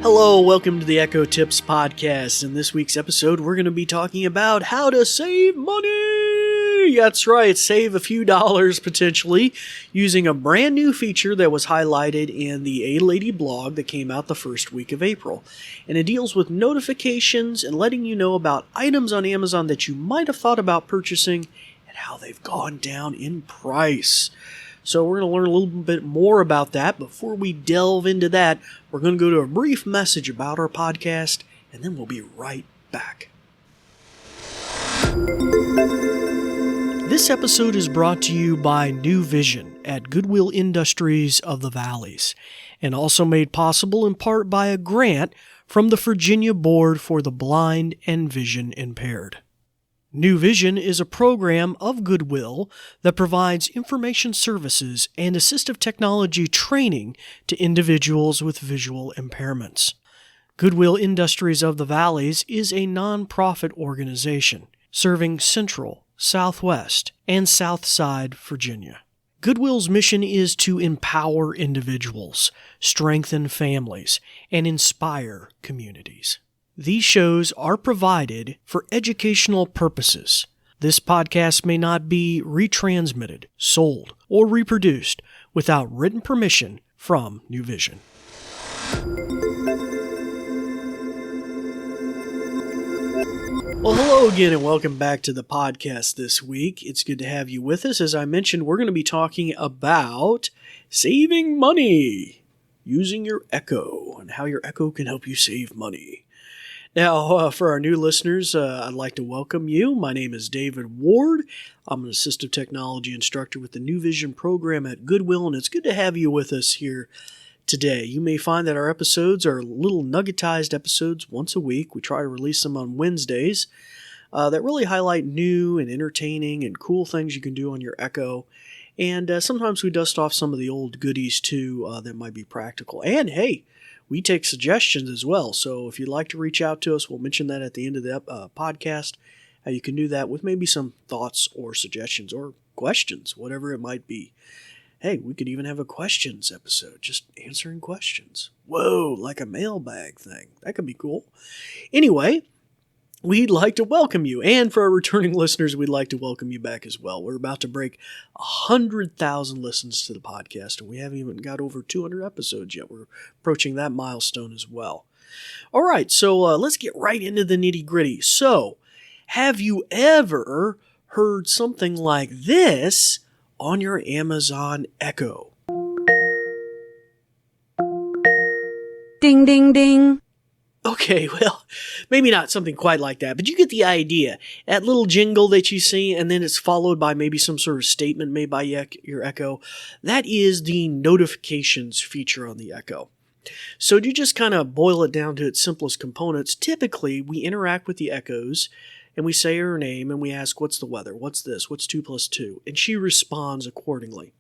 Hello, welcome to the Echo Tips Podcast. In this week's episode, we're going to be talking about how to save money. That's right, save a few dollars potentially using a brand new feature that was highlighted in the A-Lady blog that came out the first week of April. And it deals with notifications and letting you know about items on Amazon that you might have thought about purchasing and how they've gone down in price. So we're going to learn a little bit more about that. Before we delve into that, we're going to go to a brief message about our podcast, and then we'll be right back. This episode is brought to you by New Vision at Goodwill Industries of the Valleys, and also made possible in part by a grant from the Virginia Board for the Blind and Vision Impaired. New Vision is a program of Goodwill that provides information services and assistive technology training to individuals with visual impairments. Goodwill Industries of the Valleys is a nonprofit organization serving Central, Southwest, and Southside Virginia. Goodwill's mission is to empower individuals, strengthen families, and inspire communities. These shows are provided for educational purposes. This podcast may not be retransmitted, sold, or reproduced without written permission from New Vision. Well, hello again and welcome back to the podcast this week. It's good to have you with us. As I mentioned, we're going to be talking about saving money using your Echo and how your Echo can help you save money. Now, for our new listeners, I'd like to welcome you. My name is David Ward. I'm an assistive technology instructor with the New Vision program at Goodwill, and it's good to have you with us here today. You may find that our episodes are little nuggetized episodes once a week. We try to release them on Wednesdays that really highlight new and entertaining and cool things you can do on your Echo. And sometimes we dust off some of the old goodies, too, that might be practical. And, hey, we take suggestions as well, so if you'd like to reach out to us, we'll mention that at the end of the podcast, how you can do that with maybe some thoughts or suggestions or questions, whatever it might be. Hey, we could even have a questions episode, just answering questions. Whoa, like a mailbag thing. That could be cool. Anyway, we'd like to welcome you, and for our returning listeners, we'd like to welcome you back as well. We're about to break 100,000 listens to the podcast, and we haven't even got over 200 episodes yet. We're approaching that milestone as well. All right, so let's get right into the nitty-gritty. So, have you ever heard something like this on your Amazon Echo? Ding, ding, ding. Okay, well, maybe not something quite like that, but you get the idea. That little jingle that you see, and then it's followed by maybe some sort of statement made by your Echo. That is the notifications feature on the Echo. So to just kind of boil it down to its simplest components, typically we interact with the Echoes, and we say her name, and we ask, what's the weather? What's this? What's 2 + 2? And she responds accordingly.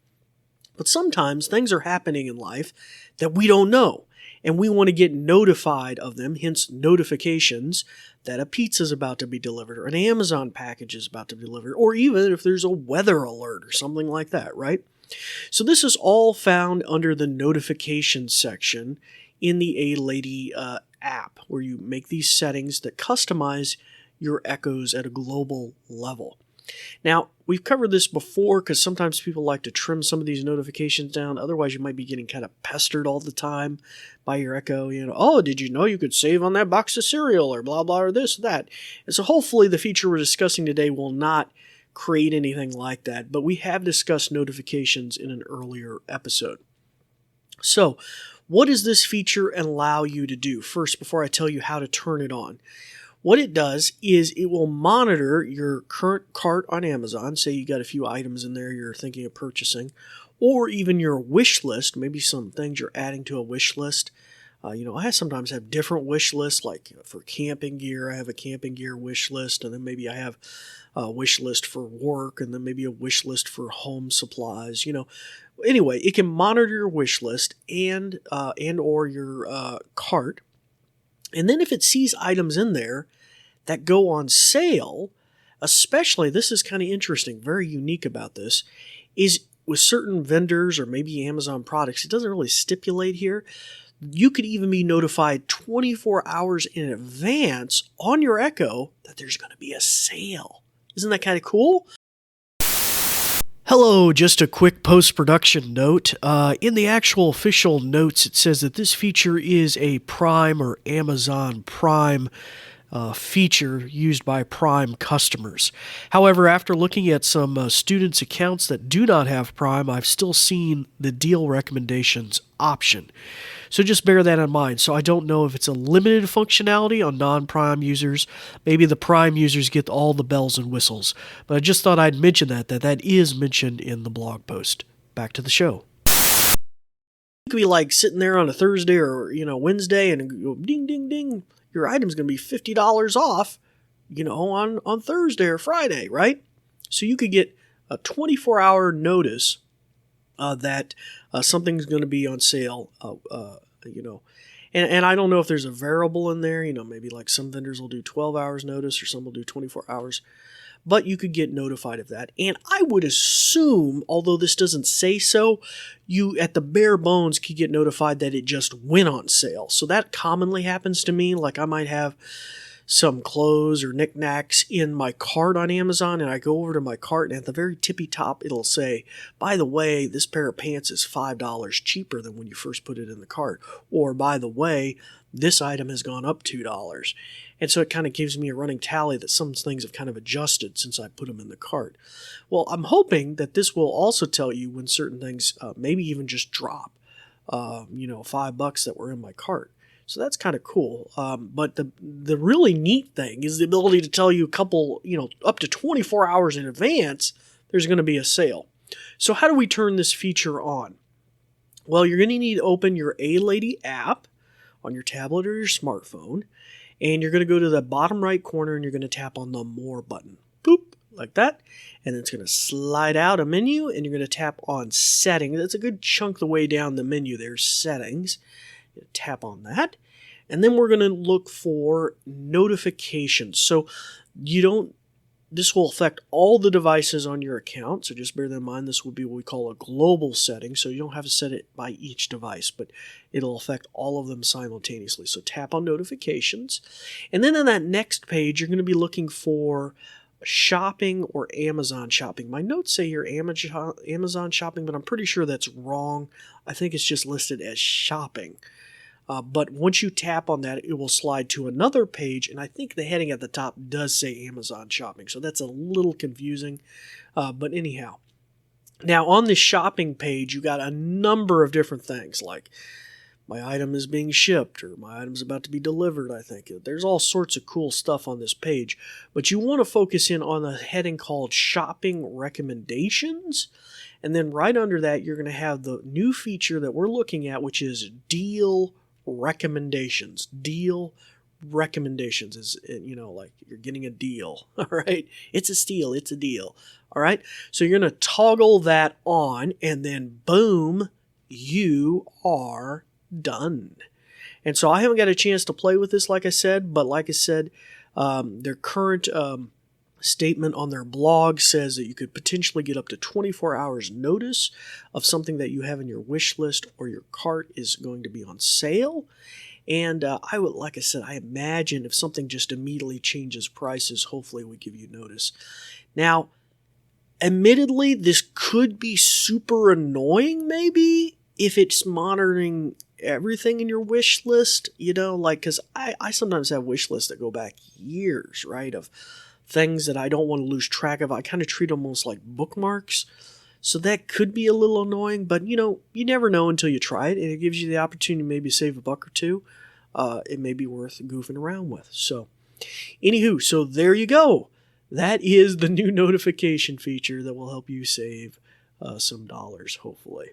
But sometimes things are happening in life that we don't know. And we want to get notified of them, hence notifications, that a pizza is about to be delivered or an Amazon package is about to be delivered, or even if there's a weather alert or something like that, right? So this is all found under the notifications section in the A-Lady app, where you make these settings that customize your Echoes at a global level. Now, we've covered this before because sometimes people like to trim some of these notifications down. Otherwise, you might be getting kind of pestered all the time by your Echo. You know, oh, did you know you could save on that box of cereal or blah, blah, or this, or that. And so hopefully the feature we're discussing today will not create anything like that. But we have discussed notifications in an earlier episode. So what does this feature allow you to do? First, before I tell you how to turn it on. What it does is it will monitor your current cart on Amazon. Say you got a few items in there you're thinking of purchasing, or even your wish list, maybe some things you're adding to a wish list. I sometimes have different wish lists, like for camping gear, I have a camping gear wish list, and then maybe I have a wish list for work, and then maybe a wish list for home supplies. Anyway, it can monitor your wish list and or your cart. And then if it sees items in there that go on sale, especially, this is kind of interesting, very unique about this, is with certain vendors or maybe Amazon products, it doesn't really stipulate here, You could even be notified 24 hours in advance on your Echo that there's going to be a sale. Isn't that kind of cool? Hello, just a quick post-production note. In the actual official notes, it says that this feature is a Prime or Amazon Prime feature used by Prime customers. However, after looking at some students' accounts that do not have Prime, I've still seen the deal recommendations option. So just bear that in mind. So I don't know if it's a limited functionality on non-Prime users. Maybe the Prime users get all the bells and whistles. But I just thought I'd mention that is mentioned in the blog post. Back to the show. You could be like sitting there on a Thursday or Wednesday and go ding ding ding. Your item's going to be $50 off, on Thursday or Friday, right? So you could get a 24-hour notice that something's going to be on sale, And I don't know if there's a variable in there, maybe like some vendors will do 12 hours notice or some will do 24 hours. But you could get notified of that. And I would assume, although this doesn't say so, you at the bare bones could get notified that it just went on sale. So that commonly happens to me. Like I might have some clothes or knickknacks in my cart on Amazon, and I go over to my cart, and at the very tippy top, it'll say, by the way, this pair of pants is $5 cheaper than when you first put it in the cart. Or, by the way, this item has gone up $2. And so it kind of gives me a running tally that some things have kind of adjusted since I put them in the cart. Well, I'm hoping that this will also tell you when certain things maybe even just drop, $5 that were in my cart. So that's kind of cool. But the really neat thing is the ability to tell you a couple, up to 24 hours in advance, there's going to be a sale. So how do we turn this feature on? Well, you're going to need to open your A-Lady app on your tablet or your smartphone. And you're going to go to the bottom right corner and you're going to tap on the More button. Boop, like that. And then it's going to slide out a menu and you're going to tap on Settings. That's a good chunk of the way down the menu. There's Settings. Tap on that. And then we're going to look for notifications. So this will affect all the devices on your account. So just bear that in mind. This would be what we call a global setting. So you don't have to set it by each device, but it'll affect all of them simultaneously. So tap on notifications. And then on that next page, you're going to be looking for shopping or Amazon shopping. My notes say here Amazon shopping, but I'm pretty sure that's wrong. I think it's just listed as shopping. But once you tap on that, it will slide to another page, and I think the heading at the top does say Amazon Shopping, so that's a little confusing. But anyhow, now on the shopping page, you got a number of different things, like my item is being shipped, or my item is about to be delivered, I think. There's all sorts of cool stuff on this page, but you want to focus in on the heading called Shopping Recommendations. And then right under that, you're going to have the new feature that we're looking at, which is Deal Recommendations. Deal recommendations is, like you're getting a deal. All right. It's a steal. It's a deal. All right. So you're going to toggle that on and then boom, you are done. And so I haven't got a chance to play with this, like I said, but like I said, their current statement on their blog says that you could potentially get up to 24 hours notice of something that you have in your wish list or your cart is going to be on sale. And like I said, I imagine if something just immediately changes prices, hopefully we give you notice. Now, admittedly, this could be super annoying maybe if it's monitoring everything in your wish list, because I sometimes have wish lists that go back years, right, of things that I don't want to lose track of. I kind of treat them almost like bookmarks. So that could be a little annoying, but you never know until you try it, and it gives you the opportunity to maybe save $1 or $2. It may be worth goofing around with. So, anywho, so there you go. That is the new notification feature that will help you save some dollars, hopefully.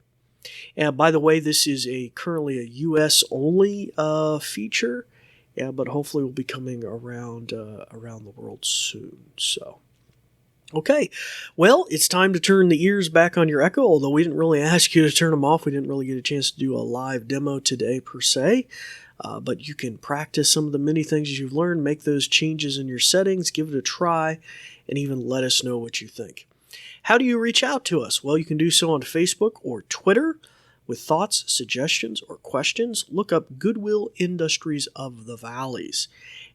And by the way, this is currently a US only feature. Yeah, but hopefully will be coming around the world soon. So, okay. Well, it's time to turn the ears back on your Echo, although we didn't really ask you to turn them off. We didn't really get a chance to do a live demo today, per se. But you can practice some of the many things you've learned, make those changes in your settings, give it a try, and even let us know what you think. How do you reach out to us? Well, you can do so on Facebook or Twitter. With thoughts, suggestions, or questions, look up Goodwill Industries of the Valleys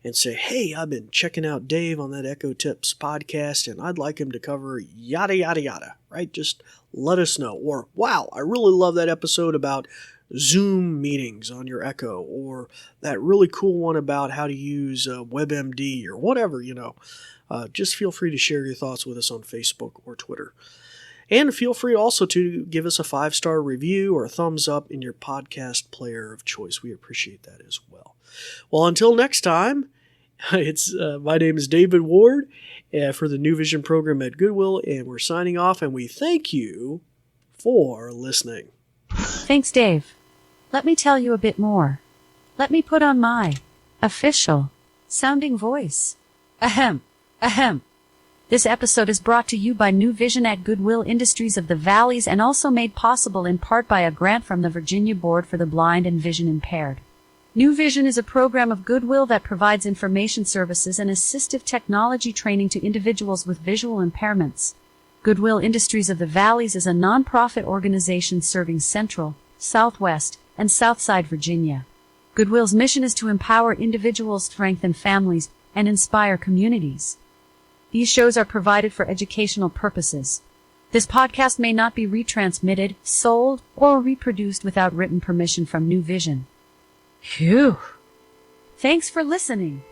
and say, hey, I've been checking out Dave on that Echo Tips podcast and I'd like him to cover yada, yada, yada, right? Just let us know. Or, wow, I really love that episode about Zoom meetings on your Echo, or that really cool one about how to use WebMD, or whatever, just feel free to share your thoughts with us on Facebook or Twitter. And feel free also to give us a 5-star review or a thumbs up in your podcast player of choice. We appreciate that as well. Well, until next time, my name is David Ward for the New Vision program at Goodwill, and we're signing off, and we thank you for listening. Thanks, Dave. Let me tell you a bit more. Let me put on my official sounding voice. Ahem, ahem. This episode is brought to you by New Vision at Goodwill Industries of the Valleys and also made possible in part by a grant from the Virginia Board for the Blind and Vision Impaired. New Vision is a program of Goodwill that provides information services and assistive technology training to individuals with visual impairments. Goodwill Industries of the Valleys is a nonprofit organization serving Central, Southwest, and Southside Virginia. Goodwill's mission is to empower individuals, strengthen families, and inspire communities. These shows are provided for educational purposes. This podcast may not be retransmitted, sold, or reproduced without written permission from New Vision. Phew! Thanks for listening.